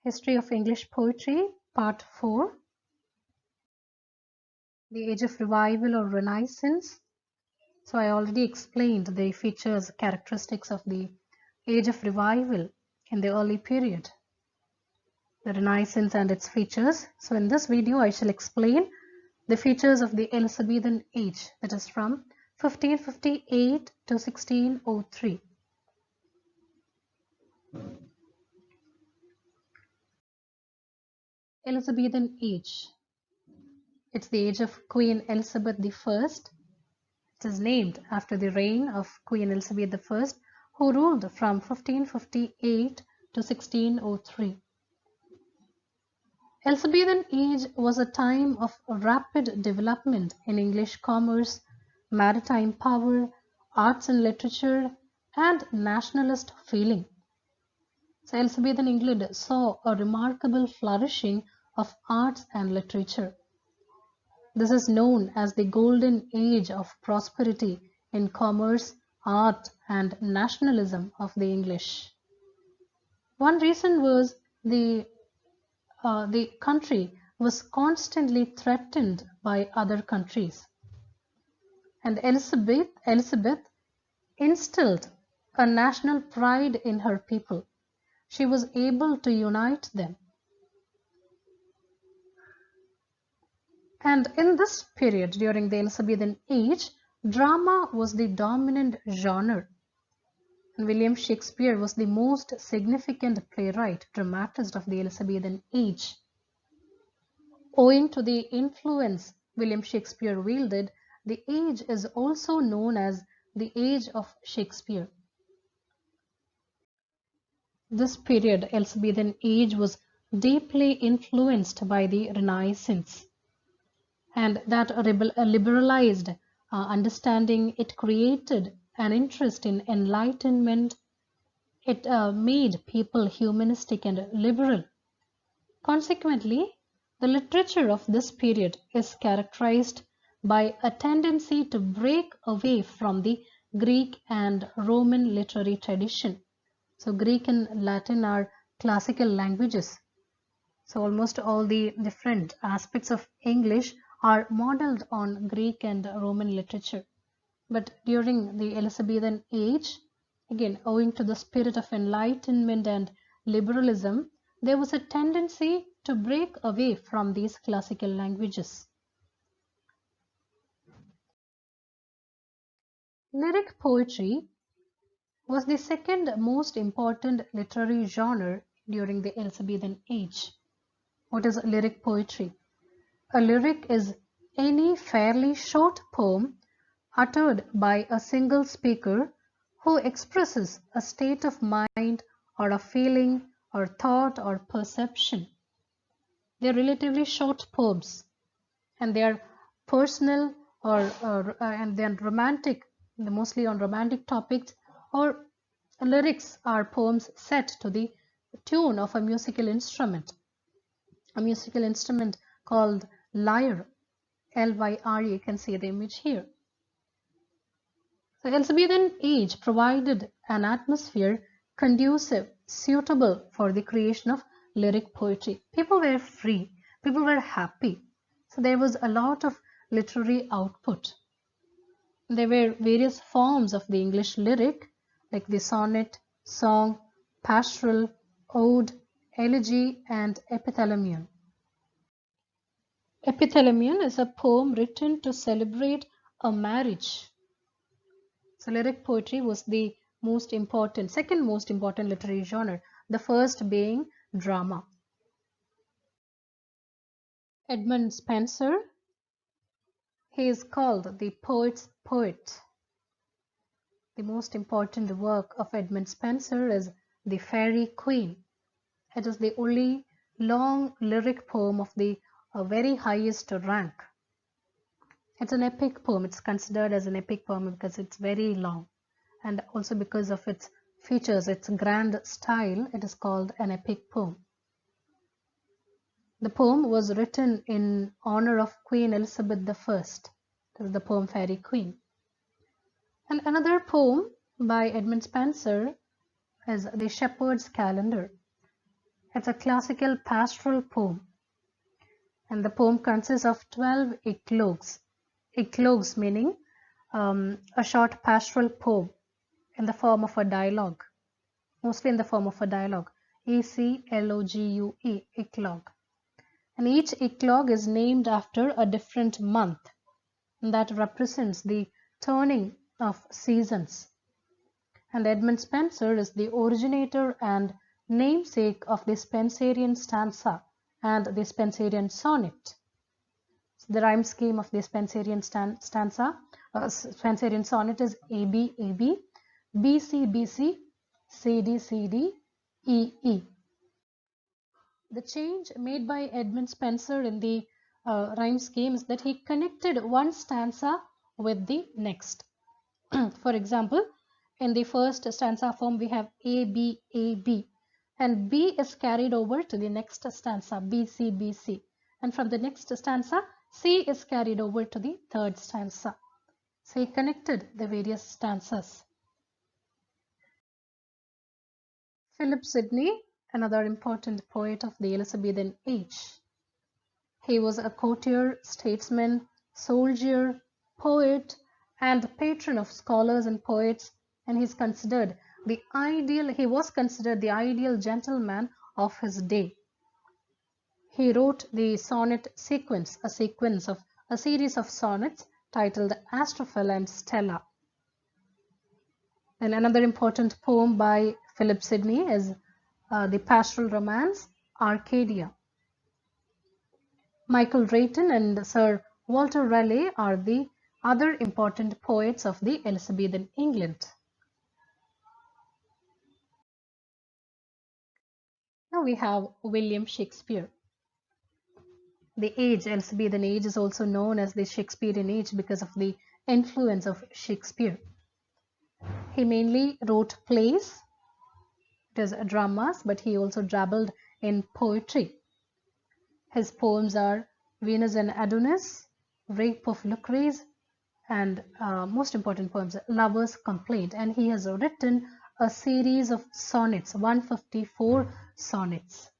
History of English Poetry, Part 4. The Age of Revival or Renaissance. So I already explained the features, characteristics of the Age of Revival in the early period, the Renaissance and its features. So in this video I shall explain the features of the Elizabethan Age, that is from 1558 to 1603. Elizabethan Age. It's the age of Queen Elizabeth I. It is named after the reign of Queen Elizabeth I, who ruled from 1558 to 1603. Elizabethan Age was a time of rapid development in English commerce, maritime power, arts and literature, and nationalist feeling. So Elizabethan England saw a remarkable flourishing of arts and literature. This is known as the golden age of prosperity in commerce, art, and nationalism of the English. One reason was the country was constantly threatened by other countries, and Elizabeth instilled a national pride in her people. She was able to unite them. And in this period, during the Elizabethan Age, drama was the dominant genre. And William Shakespeare was the most significant playwright, dramatist of the Elizabethan Age. Owing to the influence William Shakespeare wielded, the age is also known as the Age of Shakespeare. This period, Elizabethan Age, was deeply influenced by the Renaissance. And that liberalized understanding, it created an interest in enlightenment. It made people humanistic and liberal. Consequently, the literature of this period is characterized by a tendency to break away from the Greek and Roman literary tradition. So Greek and Latin are classical languages. So almost all the different aspects of English are modeled on Greek and Roman literature. But during the Elizabethan Age, again, owing to the spirit of enlightenment and liberalism, there was a tendency to break away from these classical languages. Lyric poetry was the second most important literary genre during the Elizabethan Age. What is lyric poetry? A lyric is any fairly short poem uttered by a single speaker who expresses a state of mind or a feeling or thought or perception. They are relatively short poems, and they are personal and then romantic, mostly on romantic topics, or lyrics are poems set to the tune of a musical instrument called lyre, L-Y-R-E. You can see the image here. The Elizabethan Age provided an atmosphere conducive, suitable for the creation of lyric poetry. People were free, people were happy, so there was a lot of literary output. There were various forms of the English lyric, like the sonnet, song, pastoral, ode, elegy, and epithalamion. Epithalamion is a poem written to celebrate a marriage. So lyric poetry was the second most important literary genre, the first being drama. Edmund Spenser, he is called the poet's poet. The most important work of Edmund Spenser is The Faerie Queene. It is the only long lyric poem of the very highest rank. It's an epic poem. It's considered as an epic poem because it's very long, and also because of its features, its grand style, it is called an epic poem. The poem was written in honor of Queen Elizabeth I. This is the poem Faerie Queene. And another poem by Edmund Spenser is The Shepherd's Calendar. It's a classical pastoral poem, and the poem consists of 12 eclogues. Eclogues meaning a short pastoral poem in the form of a dialogue, mostly in the form of a dialogue. Eclogue, eclogue. And each eclogue is named after a different month that represents the turning of seasons. And Edmund Spenser is the originator and namesake of the Spenserian stanza and the Spenserian sonnet. So the rhyme scheme of the Spenserian Spenserian sonnet is AB, AB, BC, BC, CD, CD, EE. The change made by Edmund Spenser in the rhyme scheme is that he connected one stanza with the next. For example, in the first stanza form we have A, B, A, B, and B is carried over to the next stanza, B, C, B, C, and from the next stanza C is carried over to the third stanza. So he connected the various stanzas. Philip Sidney, another important poet of the Elizabethan age. He was a courtier, statesman, soldier, poet, and patron of scholars and poets, and he was considered the ideal gentleman of his day. He wrote the sonnet sequence, a series of sonnets titled Astrophel and Stella. And another important poem by Philip Sidney is the pastoral romance Arcadia. Michael Drayton and Sir Walter Raleigh are the other important poets of the Elizabethan England. Now we have William Shakespeare. The Elizabethan age is also known as the Shakespearean age because of the influence of Shakespeare. He mainly wrote plays, it is dramas, but he also dabbled in poetry. His poems are Venus and Adonis, Rape of Lucrece, and most important poems, Lover's Complaint. And he has written a series of sonnets, 154 sonnets.